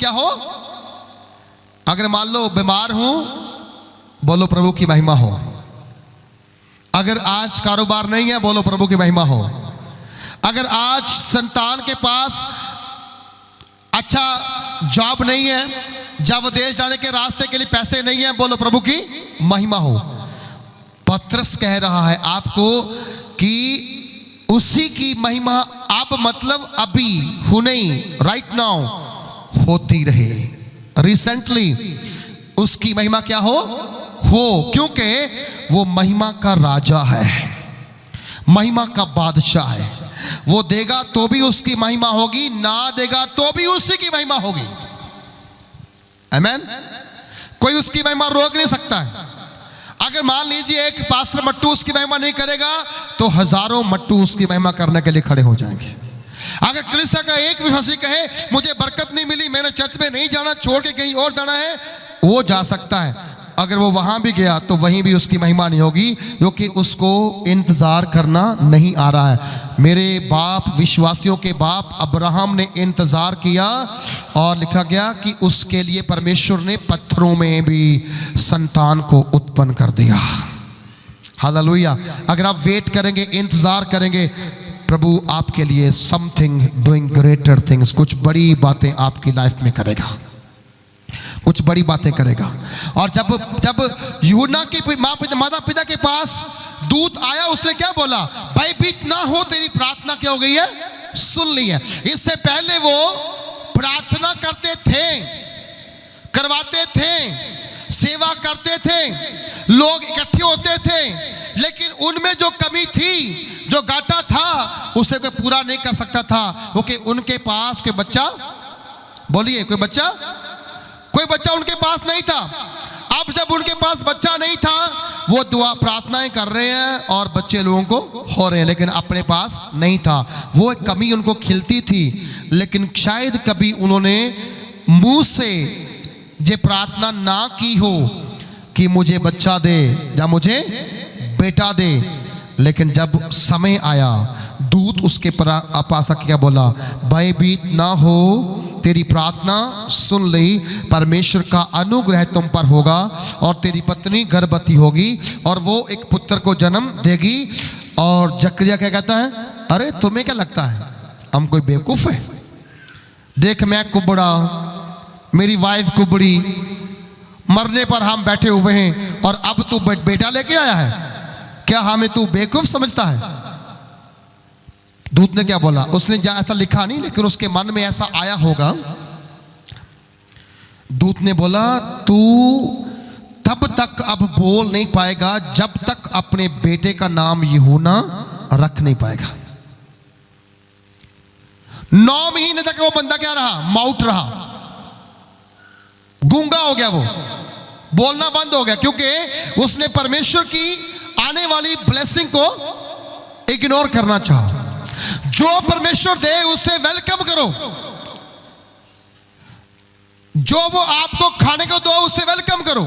क्या हो। अगर मान लो बीमार हूं, बोलो प्रभु की महिमा हो। अगर आज कारोबार नहीं है, बोलो प्रभु की महिमा हो। अगर आज संतान के पास अच्छा जॉब नहीं है, जब विदेश जाने के रास्ते के लिए पैसे नहीं है, बोलो प्रभु की महिमा हो। पतरस कह रहा है आपको कि उसी की महिमा अब मतलब अभी, हुने, राइट नाउ होती रहे। रिसेंटली उसकी महिमा क्या हो, क्योंकि वो महिमा का राजा है, महिमा का बादशाह है। वो देगा तो भी उसकी महिमा होगी, ना देगा तो भी उसी की महिमा होगी। आमेन। कोई उसकी महिमा रोक नहीं सकता है। अगर मान लीजिए एक पास्टर मट्टू उसकी महिमा नहीं करेगा, तो हजारों मट्टू उसकी महिमा करने के लिए खड़े हो जाएंगे। अगर कलीसिया का एक विश्वासी कहे मुझे बरकत नहीं मिली, मैंने चर्च में नहीं जाना, छोड़ के कहीं और जाना है, वो जा सकता है। अगर वो वहां भी गया तो वहीं भी उसकी महिमा नहीं होगी, क्योंकि उसको इंतजार करना नहीं आ रहा है। मेरे बाप, विश्वासियों के बाप अब्राहम ने इंतजार किया और लिखा गया कि उसके लिए परमेश्वर ने पत्थरों में भी संतान को उत्पन्न कर दिया। हालेलुया। अगर आप वेट करेंगे, इंतजार करेंगे, प्रभु आपके लिए समथिंग डूइंग ग्रेटर थिंग्स, कुछ बड़ी बातें आपकी लाइफ में करेगा, कुछ बड़ी बातें करेगा। और जब यूहन्ना की माता पिता के पास दूत आया, उसने क्या बोला, भयभीत ना हो, तेरी प्रार्थना क्या हो गई है, सुन ली है। इससे पहले वो प्रार्थना करते थे, करवाते थे, सेवा करते थे, लोग इकट्ठे होते थे, लेकिन उनमें जो कमी थी, जो घाटा था, उसे कोई पूरा नहीं कर सकता था, क्योंकि उनके पास कोई बच्चा, बोलिए कोई बच्चा उनके पास नहीं था। अब जब उनके पास बच्चा नहीं था, वो दुआ प्रार्थनाएं कर रहे हैं और बच्चे लोगों को हो रहे हैं, लेकिन अपने पास नहीं था। वो एक कमी उनको खिलती थी, लेकिन शायद कभी उन्होंने मुंह से ये प्रार्थना ना की हो कि मुझे बच्चा दे या मुझे बेटा दे। लेकिन जब समय आया, दूत उसके पास क्या बोला, भयभीत ना हो, तेरी प्रार्थना सुन ली, परमेश्वर का अनुग्रह तुम पर होगा और तेरी पत्नी गर्भवती होगी और वो एक पुत्र को जन्म देगी। और जकरिया क्या कहता है, अरे तुम्हें क्या लगता है हम कोई बेवकूफ है, देख मैं कुबड़ा, मेरी वाइफ कुबड़ी, मरने पर हम बैठे हुए हैं और अब तू बेटा लेके आया है, क्या हमें तू बेवकूफ समझता है। दूत ने क्या बोला, उसने जहां ऐसा लिखा नहीं, लेकिन उसके मन में ऐसा आया होगा। दूत ने बोला तू तब तक अब बोल नहीं पाएगा जब तक अपने बेटे का नाम यूहन्ना रख नहीं पाएगा। 9 महीने तक वो बंदा क्या रहा, माउट रहा, गूंगा हो गया, वो बोलना बंद हो गया, क्योंकि उसने परमेश्वर की आने वाली ब्लेसिंग को इग्नोर करना चाहा। जो परमेश्वर दे उसे वेलकम करो, जो वो आपको खाने को दो उसे वेलकम करो।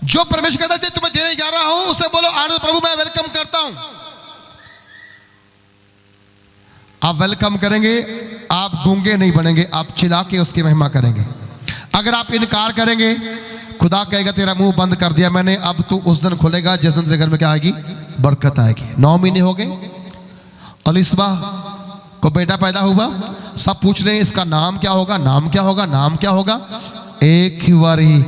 जो परमेश्वर कहता है तुम्हें देने जा रहा हूं, उसे बोलो आनंद प्रभु मैं वेलकम करता हूं। आप वेलकम करेंगे, आप गूंगे नहीं बनेंगे, आप चिल्ला के उसकी महिमा करेंगे। अगर आप इनकार करेंगे, खुदा कहेगा तेरा मुंह बंद कर दिया मैंने, अब तू उस दिन खुलेगा जिस दिन तेरे घर में क्या आएगी, बरकत आएगी। 9 महीने हो गए, अलिस्बा को बेटा पैदा हुआ, सब पूछ रहे हैं इसका नाम क्या होगा, नाम क्या होगा, नाम क्या होगा। एक ही बार ही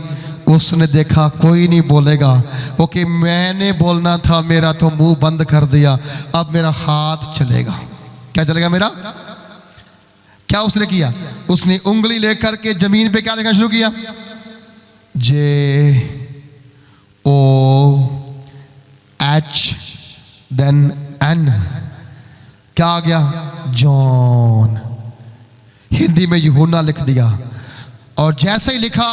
उसने देखा कोई नहीं बोलेगा, ओके मैंने बोलना था, मेरा तो मुंह बंद कर दिया, अब मेरा हाथ चलेगा। क्या चलेगा मेरा, क्या उसने किया, उसने उंगली लेकर के जमीन पे क्या लिखना शुरू किया, JOH, देन N, क्या आ गया, जॉन। हिंदी में यूहन्ना लिख दिया। और जैसे ही लिखा,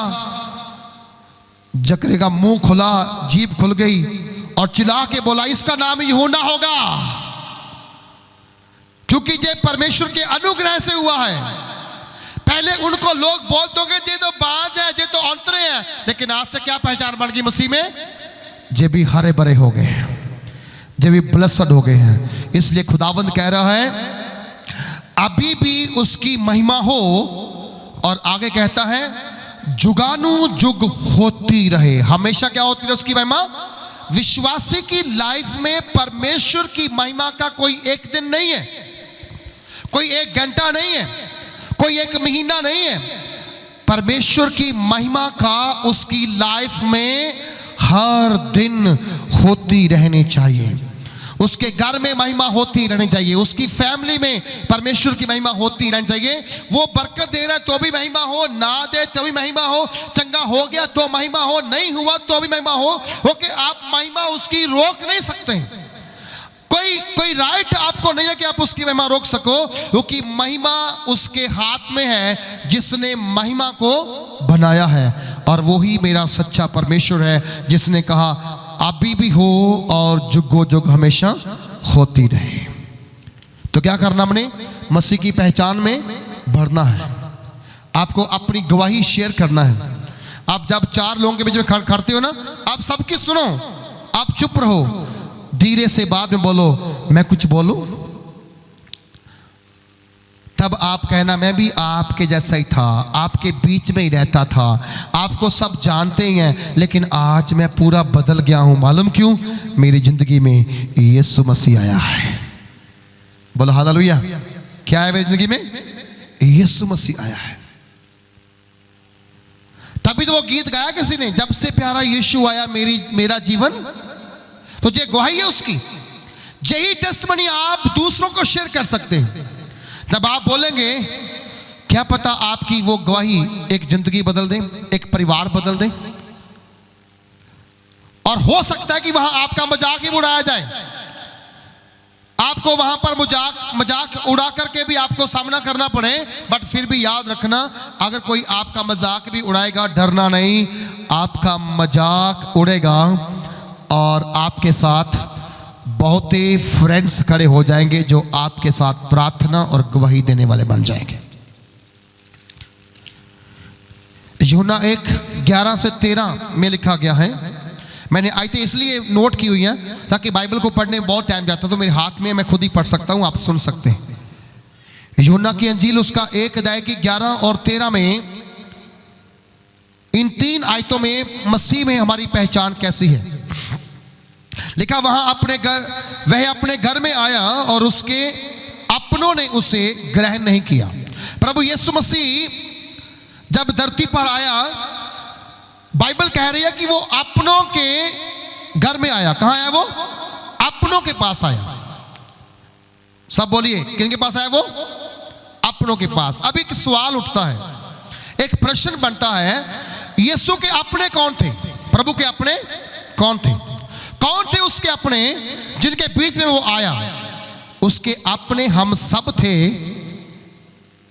जकरिया का मुंह खुला, जीभ खुल गई और चिल्ला के बोला इसका नाम यूहन्ना होगा, क्योंकि ये परमेश्वर के अनुग्रह से हुआ है। पहले उनको लोग बोलते होंगे ये तो बाज है, ये तो अंतरे हैं, लेकिन आज से क्या पहचान बन गई मसीह में, ये भी हरे भरे हो गए हैं, ये भी ब्लेस्ड हो गए हैं। इसलिए खुदावंद कह रहा है अभी भी उसकी महिमा हो, और आगे कहता है जुगानु जुग होती रहे। हमेशा क्या होती रहे उसकी महिमा। विश्वासी की लाइफ में परमेश्वर की महिमा का कोई एक दिन नहीं है, कोई एक घंटा नहीं है, कोई एक महीना नहीं है। परमेश्वर की महिमा का उसकी लाइफ में हर दिन होती रहनी चाहिए। उसके घर में महिमा होती रहनी चाहिए, उसकी फैमिली में परमेश्वर की महिमा होती रहनी चाहिए। वो बरकत दे रहा है तो भी महिमा हो, ना दे तो भी महिमा हो, चंगा हो गया तो महिमा हो, नहीं हुआ तो भी महिमा हो। ओके, आप महिमा उसकी रोक नहीं सकते। कोई राइट आपको नहीं है कि आप उसकी महिमा रोक सको, क्योंकि महिमा उसके हाथ में है जिसने महिमा को बनाया है। और वही मेरा सच्चा परमेश्वर है जिसने कहा अभी भी हो और जुगो जुग हमेशा होती रहे। तो क्या करना हमने? मसीह की पहचान में बढ़ना है। आपको अपनी गवाही शेयर करना है। आप जब 4 लोगों के बीच में खड़ते हो ना, आप सबकी सुनो, आप चुप रहो, धीरे से बाद में बोलो मैं कुछ बोलूं, तब आप कहना मैं भी आपके जैसा ही था, आपके बीच में ही रहता था, आपको सब जानते ही हैं, लेकिन आज मैं पूरा बदल गया हूं। मालूम क्यों? मेरी जिंदगी में यीशु मसीह आया है। बोलो हालेलुया। क्या है मेरी जिंदगी में? यीशु मसीह आया है। तभी तो वो गीत गाया किसी ने, जब से प्यारा यीशु आया मेरा जीवन। तो ये गवाही है उसकी। यही टेस्टमनी आप दूसरों को शेयर कर सकते हैं। जब आप बोलेंगे, क्या पता आपकी वो गवाही एक जिंदगी बदल दे, एक परिवार बदल दे। और हो सकता है कि वहां आपका मजाक ही उड़ाया जाए, आपको वहां पर मजाक उड़ा करके भी आपको सामना करना पड़े। बट फिर भी याद रखना, अगर कोई आपका मजाक भी उड़ाएगा, डरना नहीं, आपका मजाक उड़ेगा और आपके साथ बहुत ही फ्रेंड्स खड़े हो जाएंगे जो आपके साथ प्रार्थना और गवाही देने वाले बन जाएंगे। यूहन्ना 1:11 से 13 में लिखा गया है। मैंने आयतें इसलिए नोट की हुई हैं ताकि बाइबल को पढ़ने में बहुत टाइम जाता, तो मेरे हाथ में, मैं खुद ही पढ़ सकता हूं, आप सुन सकते हैं। यूहन्ना की अंजील उसका 1 अध्याय की 11 और 13 में, इन 3 आयतों में मसीह में हमारी पहचान कैसी है लिखा। वह अपने घर में आया और उसके अपनों ने उसे ग्रहण नहीं किया। प्रभु यीशु मसीह जब धरती पर आया, बाइबल कह रही है कि वो अपनों के घर में आया। कहां आया वो? अपनों के पास आया। सब बोलिए, किनके पास आया वो? अपनों के पास। अब एक सवाल उठता है, एक प्रश्न बनता है, यीशु के अपने कौन थे? प्रभु के अपने कौन थे? कौन थे उसके अपने जिनके बीच में वो आया? उसके अपने हम सब थे,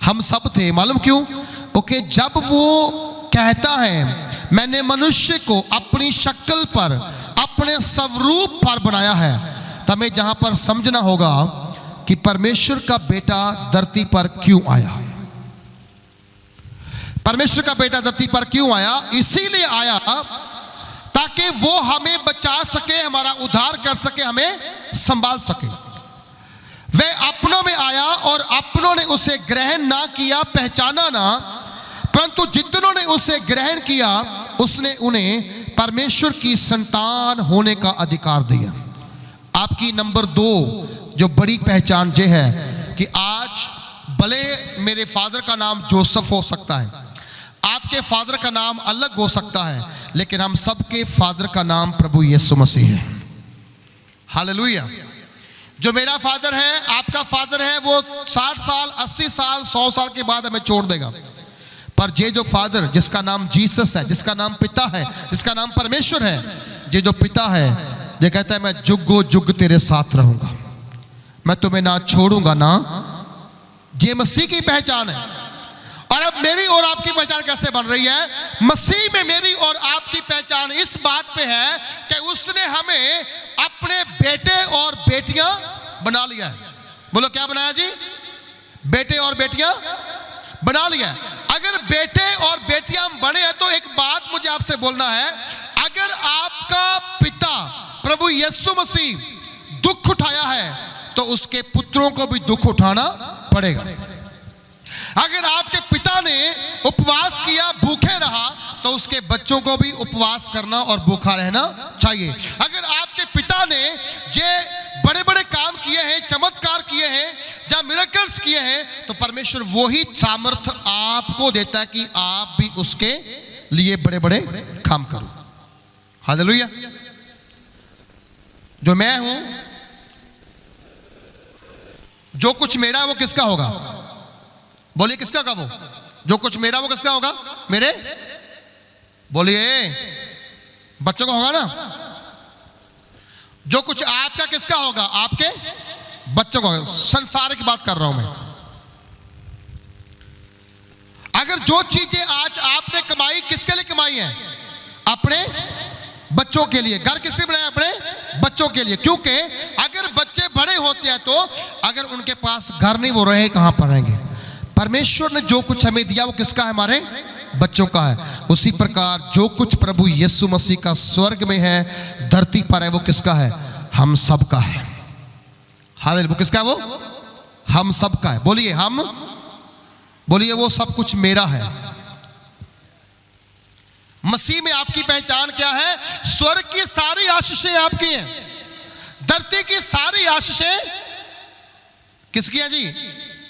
हम सब थे। मालूम क्यों? ओके, जब वो कहता है मैंने मनुष्य को अपनी शक्ल पर, अपने स्वरूप पर बनाया है, तब हमें जहां पर समझना होगा कि परमेश्वर का बेटा धरती पर क्यों आया। परमेश्वर का बेटा धरती पर क्यों आया? इसीलिए आया ताकि वो हमें बचा सके, हमारा उद्धार कर सके, हमें संभाल सके। वह अपनों में आया और अपनों ने उसे ग्रहण ना किया, पहचाना ना, परंतु जितनों ने उसे ग्रहण किया उसने उन्हें परमेश्वर की संतान होने का अधिकार दिया। आपकी नंबर 2 जो बड़ी पहचान ये है कि आज भले मेरे फादर का नाम जोसेफ हो सकता है, आपके फादर का नाम अलग हो सकता है, लेकिन हम सबके फादर का नाम प्रभु यीशु मसीह है। हालेलुया। जो मेरा फादर है, आपका फादर है, वो 60 साल, 80 साल, 100 साल के बाद हमें छोड़ देगा। पर ये जो फादर, जिसका नाम जीसस है, जिसका नाम पिता है, जिसका नाम परमेश्वर है, ये जो पिता है, ये कहता है मैं जुगो जुग तेरे साथ रहूंगा, मैं तुम्हें ना छोड़ूंगा ना। ये मसीह की पहचान है। और अब मेरी और आपकी पहचान कैसे बन रही है? मसीह में मेरी और आपकी पहचान इस बात पे है कि उसने हमें अपने बेटे और बेटियां बना लिया है। बोलो क्या बनाया जी? बेटे और बेटियां बना लिया है। अगर बेटे और बेटियां बने हैं तो एक बात मुझे आपसे बोलना है, अगर आपका पिता प्रभु यीशु मसीह दुख उठाया है तो उसके पुत्रों को भी दुख उठाना पड़ेगा। अगर आपके पिता ने उपवास किया, भूखे रहा, तो उसके बच्चों को भी उपवास करना और भूखा रहना चाहिए। अगर आपके पिता ने जे बड़े बड़े काम किए हैं, चमत्कार किए हैं, जहाँ मिरेकल्स किए हैं, तो परमेश्वर वही सामर्थ्य आपको देता है कि आप भी उसके लिए बड़े बड़े काम करो। हालेलुया। जो मैं हूं, जो कुछ मेरा वो किसका होगा? बोलिए किसका का? वो जो कुछ मेरा वो किसका होगा? मेरे। बोलिए बच्चों का होगा ना। जो कुछ आपका किसका होगा? आपके बच्चों का होगा। संसार की बात कर रहा हूं मैं। अगर जो चीजें आज आपने कमाई, किसके लिए कमाई है? अपने बच्चों के लिए। घर किसने बनाया? अपने बच्चों के लिए। क्योंकि अगर बच्चे बड़े होते हैं तो अगर उनके पास घर नहीं, वो रहे कहां पर रहेंगे? परमेश्वर ने जो कुछ हमें दिया वो किसका है? हमारे बच्चों का है। उसी प्रकार जो कुछ प्रभु यीशु मसीह का स्वर्ग में है, धरती पर है, वो किसका है? हम सब का है। हालेलुया। वो किसका है? वो हम सब का है। बोलिए हम, बोलिए वो सब कुछ मेरा है। मसीह में आपकी पहचान क्या है? स्वर्ग की सारी आशीषें आपकी हैं, धरती की सारी आशीषें किसकी हैं जी?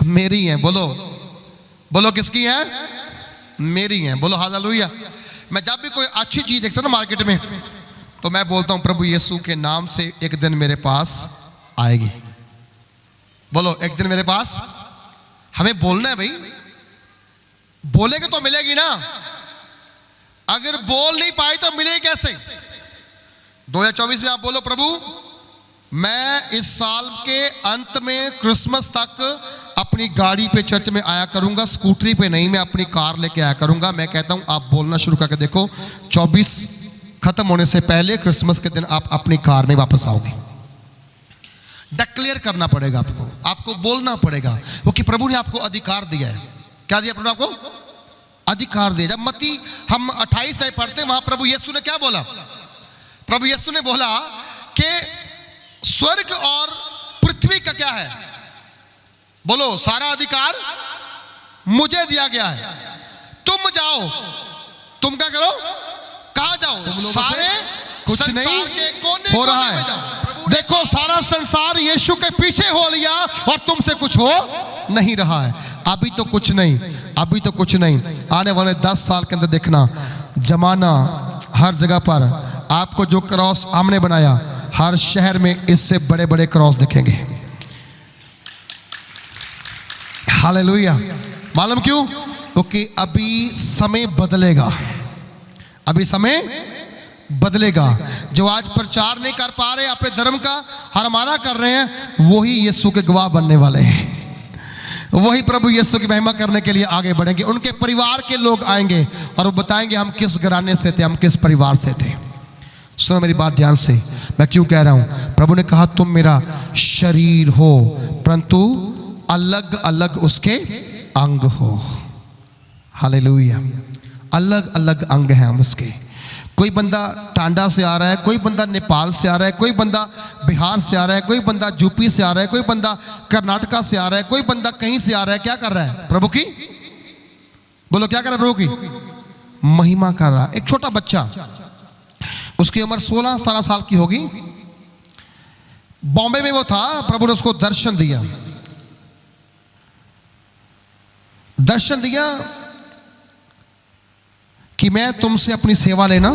मेरी हैं। बोलो बोलो किसकी हैं? मेरी हैं। बोलो हालेलुया। मैं जब भी कोई अच्छी चीज देखता हूं ना मार्केट में, तो मैं बोलता हूं प्रभु यीशु के नाम से एक दिन मेरे पास आएगी। बोलो एक दिन मेरे पास। हमें बोलना है भाई, बोलेंगे तो मिलेगी ना। अगर बोल नहीं पाए तो मिले कैसे? 2024 में आप बोलो प्रभु मैं इस साल के अंत में क्रिसमस तक अपनी गाड़ी पे चर्च में आया करूंगा, स्कूटरी पे नहीं, मैं अपनी कार लेके आया करूंगा। मैं कहता हूं आप बोलना शुरू करके देखो, 24 खत्म होने से पहले क्रिसमस के दिन आप अपनी कार में वापस आओगे। डिक्लेयर करना पड़ेगा आपको, आपको बोलना पड़ेगा, क्योंकि प्रभु ने आपको अधिकार दिया है। क्या दिया प्रभु ने आपको? अधिकार दिया। जब मत्ती हम 28 में पढ़ते, वहां प्रभु यीशु ने क्या बोला? प्रभु यीशु ने बोला कि स्वर्ग और पृथ्वी का क्या है? बोलो सारा अधिकार मुझे दिया गया है। तुम जाओ, तुम क्या करो? कहां जाओ? सारे कुछ नहीं के कोने हो रहा में है। जाओ। देखो सारा संसार यीशु के पीछे हो लिया और तुमसे कुछ हो नहीं रहा है। अभी तो कुछ नहीं, अभी तो कुछ नहीं। आने वाले 10 साल के अंदर देखना, जमाना हर जगह पर आपको जो क्रॉस हमने बनाया, हर शहर में इससे बड़े बड़े क्रॉस दिखेंगे। हालेलुया। मालूम क्यों? क्योंकि अभी समय बदलेगा, अभी समय बदलेगा। जो आज प्रचार नहीं कर पा रहे अपने धर्म का, हरमाना कर रहे हैं, वही यीशु के गवाह बनने वाले हैं। वही प्रभु यीशु की महिमा करने के लिए आगे बढ़ेंगे। उनके परिवार के लोग आएंगे और वो बताएंगे हम किस घराने से थे, हम किस परिवार से थे। सुनो मेरी बात ध्यान से, मैं क्यों कह रहा हूं? प्रभु ने कहा तुम मेरा शरीर हो, परंतु अलग अलग उसके अंग हो। हालेलुया। अलग अलग अंग हैं हम उसके। कोई बंदा टांडा से आ रहा है, कोई बंदा नेपाल से आ रहा है, कोई बंदा बिहार से आ रहा है, कोई बंदा यूपी से आ रहा है, कोई बंदा कर्नाटका से आ रहा है, कोई बंदा कहीं से आ रहा है। क्या कर रहा है? प्रभु की, बोलो क्या कर रहा है? प्रभु की महिमा कर रहा है। एक छोटा बच्चा, उसकी उम्र 16-17 साल की होगी, बॉम्बे में वो था। प्रभु ने उसको दर्शन दिया, दर्शन दिया कि मैं तुमसे अपनी सेवा लेना